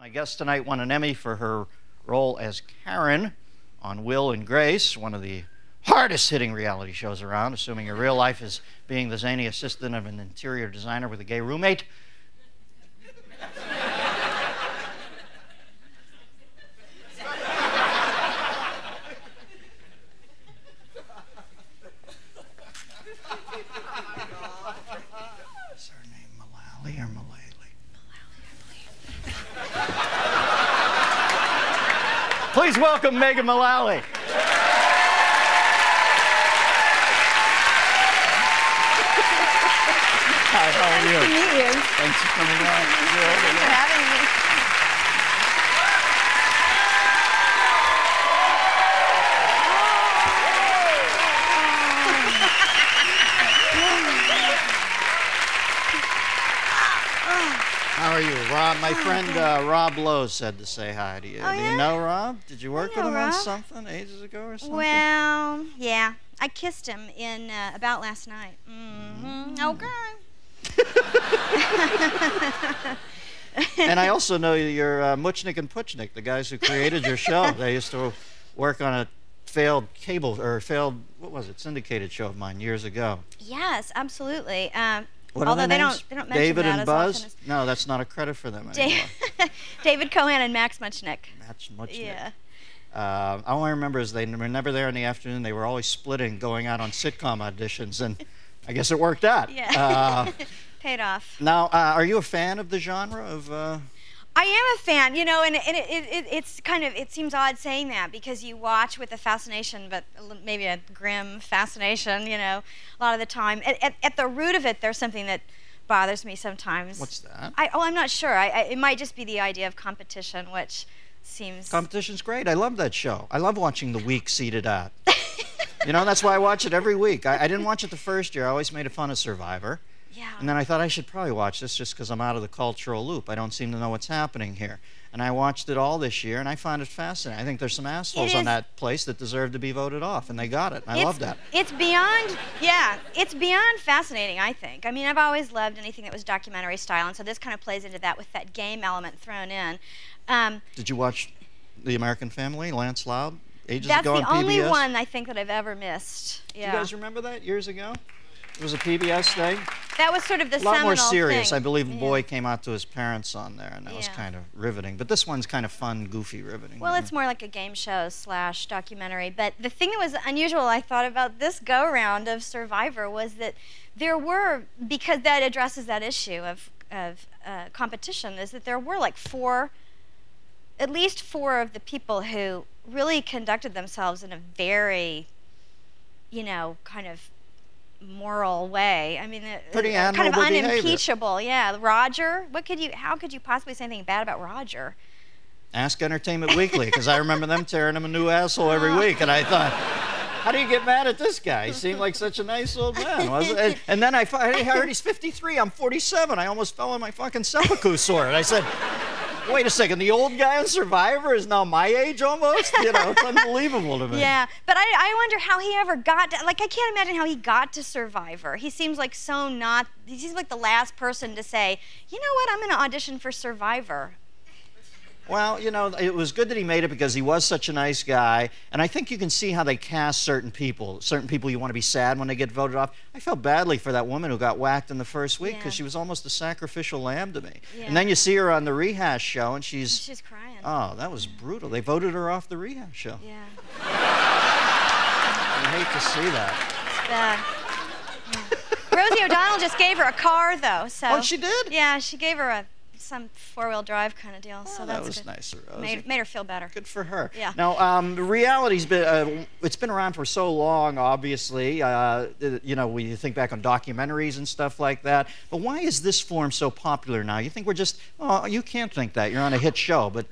My guest tonight won an Emmy for her role as Karen on Will and Grace, one of the hardest-hitting reality shows around, assuming your real life is being the zany assistant of an interior designer with a gay roommate. Is her name Mullally or Mullally? Please welcome Megan Mullally. Hi, how are you? Nice to meet you. Thanks for coming on. Thanks for having me. How are you? Rob, my friend Rob Lowe said to say hi to you. Oh, Do yeah? you know Rob? Did you work with him on Rob. something ages ago or something? Well, yeah. I kissed him in about last night. Okay. And I also know you're Muchnick and Puchnick, the guys who created your show. They used to work on a failed what was it, syndicated show of mine years ago. Yes, absolutely. What although are their they names? don't mention David that and as Buzz? often as No, that's not a credit for them anymore. David Cohen and Max Muchnick. Muchnick. Yeah. All I remember is they were never there in the afternoon. They were always splitting, going out on sitcom auditions, and I guess it worked out. Yeah. Paid off. Now, are you a fan of the genre of? I am a fan, you know, and it's kind of, it seems odd saying that because you watch with a fascination, but maybe a grim fascination, you know, a lot of the time. At the root of it, there's something that bothers me sometimes. What's that? I'm not sure. It might just be the idea of competition, which seems... Competition's great. I love that show. I love watching the weak seeded out. You know, that's why I watch it every week. I didn't watch it the first year. I always made fun of Survivor. Yeah. And then I thought I should probably watch this just because I'm out of the cultural loop. I don't seem to know what's happening here. And I watched it all this year, and I found it fascinating. I think there's some assholes on that place that deserve to be voted off, and they got it. I love that. It's beyond, yeah, it's beyond fascinating, I think. I mean, I've always loved anything that was documentary style, and so this kind of plays into that with that game element thrown in. Did you watch The American Family, Lance Loud, ages That's ago on PBS? the only one I think that I've ever missed. Yeah. Do you guys remember that years ago? It was a PBS thing. That was sort of the a lot more seminal serious. thing. I believe a boy came out to his parents on there, and that was Yeah. kind of riveting. But this one's kind of fun, goofy, riveting. Well, it's more like a game show / documentary. But the thing that was unusual, I thought, about this go-round of Survivor was that there were, because that addresses that issue of competition, is that there were like at least four of the people who really conducted themselves in a very, you know, kind of moral way. I mean, pretty kind of admirable unimpeachable. Behavior. Yeah, Roger. How could you possibly say anything bad about Roger? Ask Entertainment Weekly, because I remember them tearing him a new asshole every week, and I thought, how do you get mad at this guy? He seemed like such a nice old man, wasn't it? And then I heard he's 53. I'm 47. I almost fell on my fucking seppuku sword. I said, wait a second, the old guy on Survivor is now my age almost? You know, it's unbelievable to me. Yeah, but I wonder how he ever got to, like, I can't imagine how he got to Survivor. He seems like he seems like the last person to say, you know what, I'm going to audition for Survivor. Well, you know, it was good that he made it because he was such a nice guy. And I think you can see how they cast certain people you want to be sad when they get voted off. I felt badly for that woman who got whacked in the first week because she was almost a sacrificial lamb to me. Yeah. And then you see her on the rehash show and she's crying. Oh, that was brutal. They voted her off the rehash show. Yeah. I hate to see that. It's bad. Yeah. Rosie O'Donnell just gave her a car, though. So. Oh, she did? Yeah, she gave her some four-wheel drive kind of deal. So that that's was good. nice of Rosie. Made her feel better. Good for her. Yeah. Now, reality's been it's been around for so long, obviously. You know, when you think back on documentaries and stuff like that. But why is this form so popular now? You think we're just, oh, you can't think that. You're on a hit show. But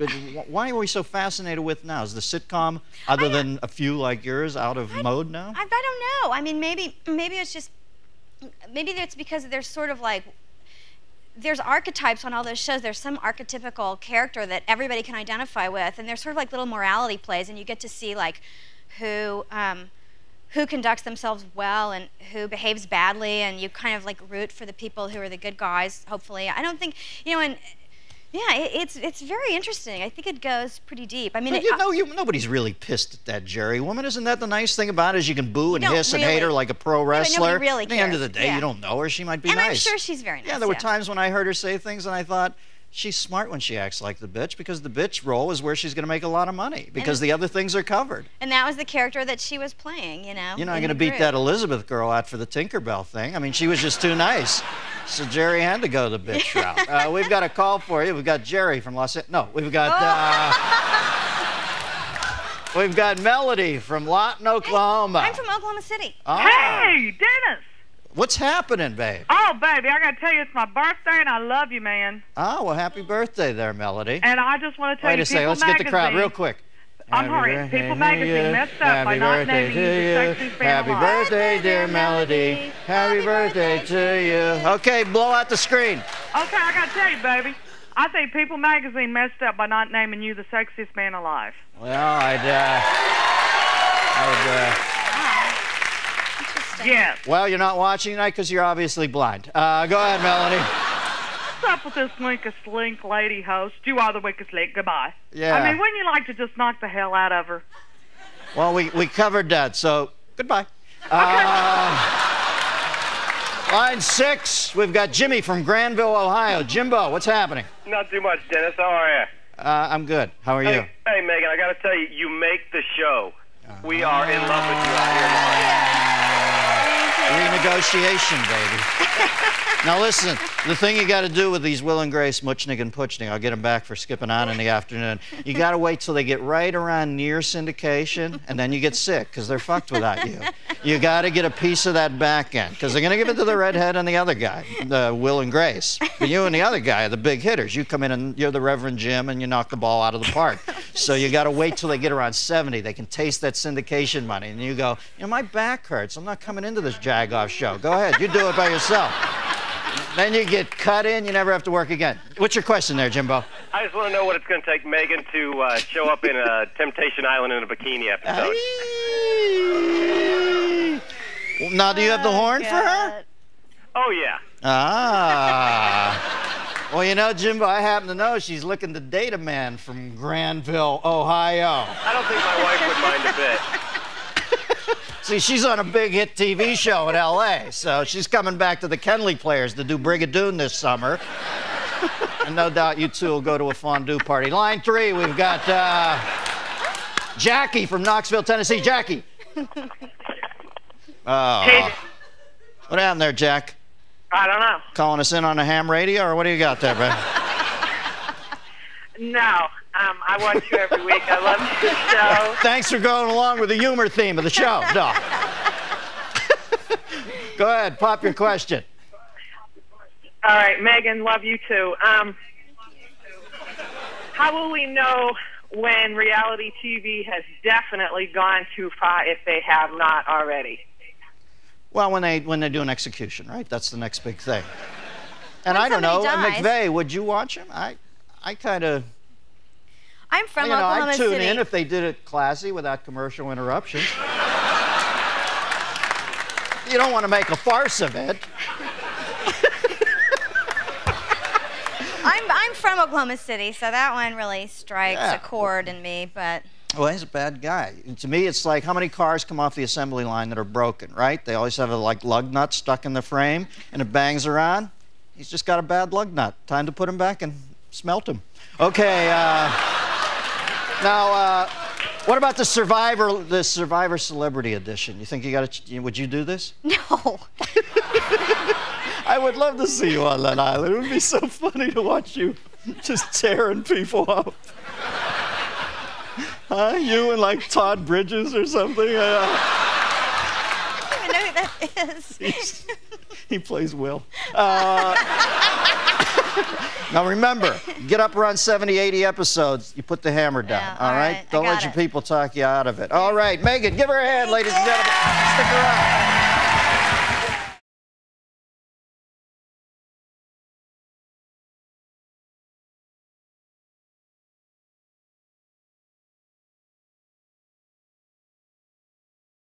why are we so fascinated with now? Is the sitcom, other than a few like yours, out of mode now? I don't know. I mean, maybe it's just, maybe it's because there's sort of like, there's archetypes on all those shows. There's some archetypical character that everybody can identify with, and there's sort of like little morality plays, and you get to see like who conducts themselves well and who behaves badly, and you kind of like root for the people who are the good guys, hopefully. I don't think, you know, and Yeah, it's very interesting. I think it goes pretty deep. I mean, but nobody's really pissed at that Jerry woman. Isn't that the nice thing about it? Is you can boo and hiss and hate her like a pro wrestler. Nobody really At the end of the day, you don't know her. She might be nice. And I'm sure she's very nice. Yeah, there were times when I heard her say things and I thought, she's smart when she acts like the bitch, because the bitch role is where she's going to make a lot of money, because the other things are covered. And that was the character that she was playing, you know. You're not going to beat that Elizabeth girl out for the Tinkerbell thing. I mean, she was just too nice. So Jerry had to go the bitch route. We've got a call for you. We've got Jerry from Los Angeles. No, we've got we've got Melody from Lawton, Oklahoma. I'm from Oklahoma City. Oh. Hey, Dennis. What's happening, babe? Oh, baby, I got to tell you, it's my birthday, and I love you, man. Oh, well, happy birthday there, Melody. And I just want to tell you, Wait a second, let's get the crowd real quick. I'm hurrying. People Magazine messed up by not naming you the sexiest band Happy birthday, dear Melody. Happy birthday to you. Okay, blow out the screen. Okay, I got to tell you, baby. I think People Magazine messed up by not naming you the sexiest man alive. Well, Yes. Well, you're not watching tonight because you're obviously blind. Go ahead, Melody. What's up with this winkest-link lady host? You are the winkest-link. Goodbye. Yeah. I mean, wouldn't you like to just knock the hell out of her? Well, we covered that, so goodbye. Line 6, we've got Jimmy from Granville, Ohio. Jimbo, what's happening? Not too much, Dennis. How are you? I'm good. How are you? Hey, Megan, I got to tell you, you make the show. We are in love with you out here. Renegotiation, baby. Now listen, the thing you got to do with these Will and Grace, Muchnig and Puchnig, I'll get them back for skipping on in the afternoon. You got to wait till they get right around near syndication, and then you get sick because they're fucked without you. You got to get a piece of that back end because they're going to give it to the redhead and the other guy, Will and Grace. But you and the other guy are the big hitters. You come in and you're the Reverend Jim and you knock the ball out of the park. So you got to wait till they get around 70. They can taste that syndication money, and you go, you know, my back hurts. I'm not coming into this jag-off show. Go ahead, you do it by yourself. Then you get cut in, you never have to work again. What's your question there, Jimbo? I just want to know what it's going to take Megan to show up in a Temptation Island in a bikini episode. Now, do you have the horn for her? Oh, yeah. Ah. Well, you know, Jimbo, I happen to know she's looking to date a man from Granville, Ohio. I don't think my wife would mind a bit. See, she's on a big hit TV show in L.A., so she's coming back to the Kenley Players to do Brigadoon this summer. And no doubt you two will go to a fondue party. Line 3, we've got Jackie from Knoxville, Tennessee. Jackie. Hey. What happened there, Jack? I don't know. Calling us in on a ham radio, or what do you got there, bro? No. I watch you every week. I love your show. Thanks for going along with the humor theme of the show. No. Go ahead, pop your question. All right, Megan, love you too. How will we know when reality TV has definitely gone too far if they have not already? Well, when they do an execution, right? That's the next big thing. And I don't know, McVeigh, would you watch him? I kind of... I'm from Oklahoma City. I'd tune in if they did it classy without commercial interruptions. You don't want to make a farce of it. I'm from Oklahoma City, so that one really strikes a chord in me, but... Well, he's a bad guy. To me, it's like how many cars come off the assembly line that are broken, right? They always have a lug nut stuck in the frame, and it bangs around. He's just got a bad lug nut. Time to put him back and smelt him. Okay, now, what about the Survivor Celebrity Edition? You think you got to? Would you do this? No. I would love to see you on that island. It would be so funny to watch you just tearing people up. Huh? You and like Todd Bridges or something? I don't even know who that is. He plays Will. Now remember, get up around 70, 80 episodes, you put the hammer down, Yeah, all right? Don't let your people talk you out of it. All right, Megan, give her a hand, ladies and gentlemen. Stick around.